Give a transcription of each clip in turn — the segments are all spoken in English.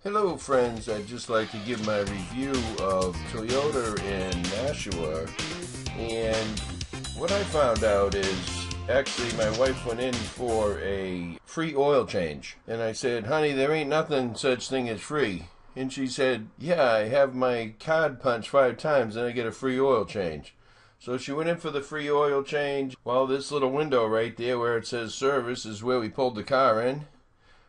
Hello friends, I'd just like to give my review of Toyota in Nashua, and what I found out is actually my wife went in for a free oil change, and I said, honey, there ain't nothing such thing as free. And she said, yeah, I have my card punched 5 times and I get a free oil change. So she went in for the free oil change. Well, this little window right there where it says service is where we pulled the car in.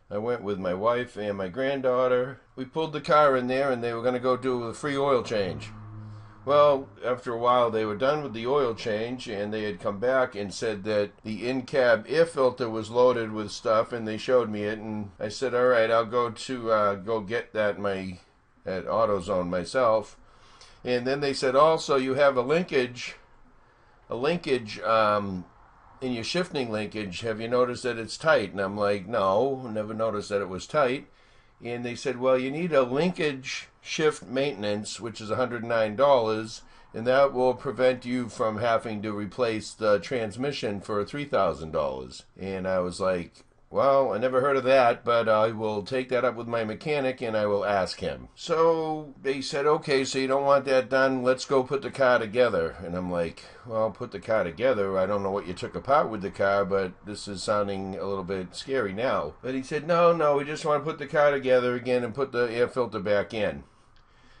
I went with my wife and my granddaughter. We pulled the car in there and they were going to go do a free oil change. Well, after a while they were done with the oil change and they had come back and said that the in-cab air filter was loaded with stuff, and they showed me it, and I said, all right, I'll go to go get that at AutoZone myself. And then they said, also you have a linkage in your shifting linkage. Have you noticed that it's tight? And I'm like, no, never noticed that it was tight. And they said, well, you need a linkage shift maintenance, which is $109, and that will prevent you from having to replace the transmission for $3,000. And I was like, well, I never heard of that, but I will take that up with my mechanic and I will ask him. So they said, okay, so you don't want that done, let's go put the car together. And I'm like, well, put the car together? I don't know what you took apart with the car, but this is sounding a little bit scary now. But he said, no, we just want to put the car together again and put the air filter back in.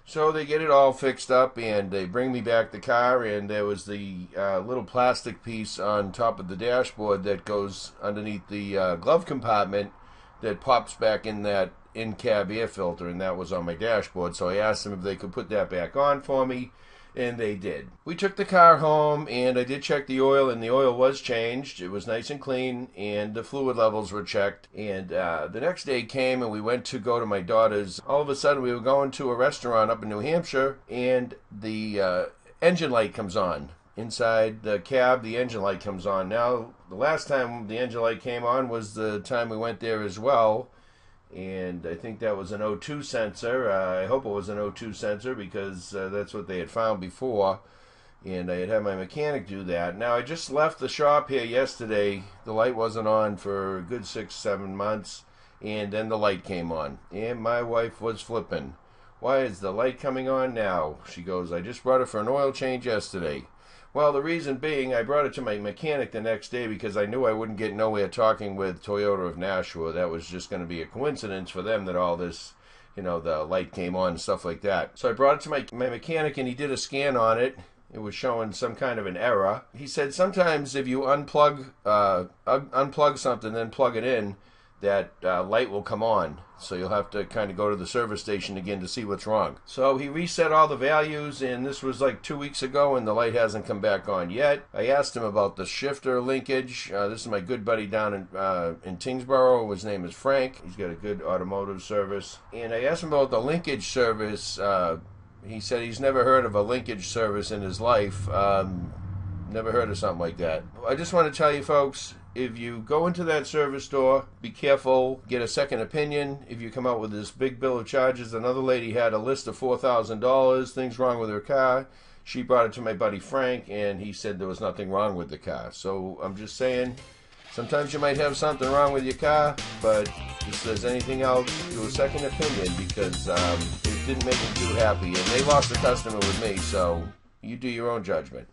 So they get it all fixed up and they bring me back the car, and there was the little plastic piece on top of the dashboard that goes underneath the glove compartment that pops back in that in-cab air filter, and that was on my dashboard. So I asked them if they could put that back on for me, and they did. We took the car home and I did check the oil, and the oil was changed. It was nice and clean and the fluid levels were checked. And the next day came and we went to go to my daughter's. All of a sudden we were going to a restaurant up in New Hampshire, and the engine light comes on. Inside the cab, the engine light comes on. Now, the last time the engine light came on was the time we went there as well. And I think that was an O2 sensor. I hope it was an O2 sensor, because that's what they had found before. And I had my mechanic do that. Now, I just left the shop here yesterday. The light wasn't on for a good 6-7 months. And then the light came on. And my wife was flipping. Why is the light coming on now? She goes, I just brought it for an oil change yesterday. Well, the reason being, I brought it to my mechanic the next day because I knew I wouldn't get nowhere talking with Toyota of Nashua. That was just going to be a coincidence for them that all this, the light came on and stuff like that. So I brought it to my mechanic, and he did a scan on it. It was showing some kind of an error. He said sometimes if you unplug something, then plug it in, that light will come on. So you'll have to kind of go to the service station again to see what's wrong. So he reset all the values, and this was like 2 weeks ago, and the light hasn't come back on yet. I asked him about the shifter linkage. This is my good buddy down in Tingsboro. His name is Frank. He's got a good automotive service. And I asked him about the linkage service. He said he's never heard of a linkage service in his life. Never heard of something like that. I just want to tell you folks, if you go into that service store, be careful, get a second opinion. If you come out with this big bill of charges, another lady had a list of $4,000, things wrong with her car. She brought it to my buddy Frank, and he said there was nothing wrong with the car. So I'm just saying, sometimes you might have something wrong with your car, but if there's anything else, do a second opinion, because it didn't make them too happy. And they lost a customer with me, so you do your own judgment.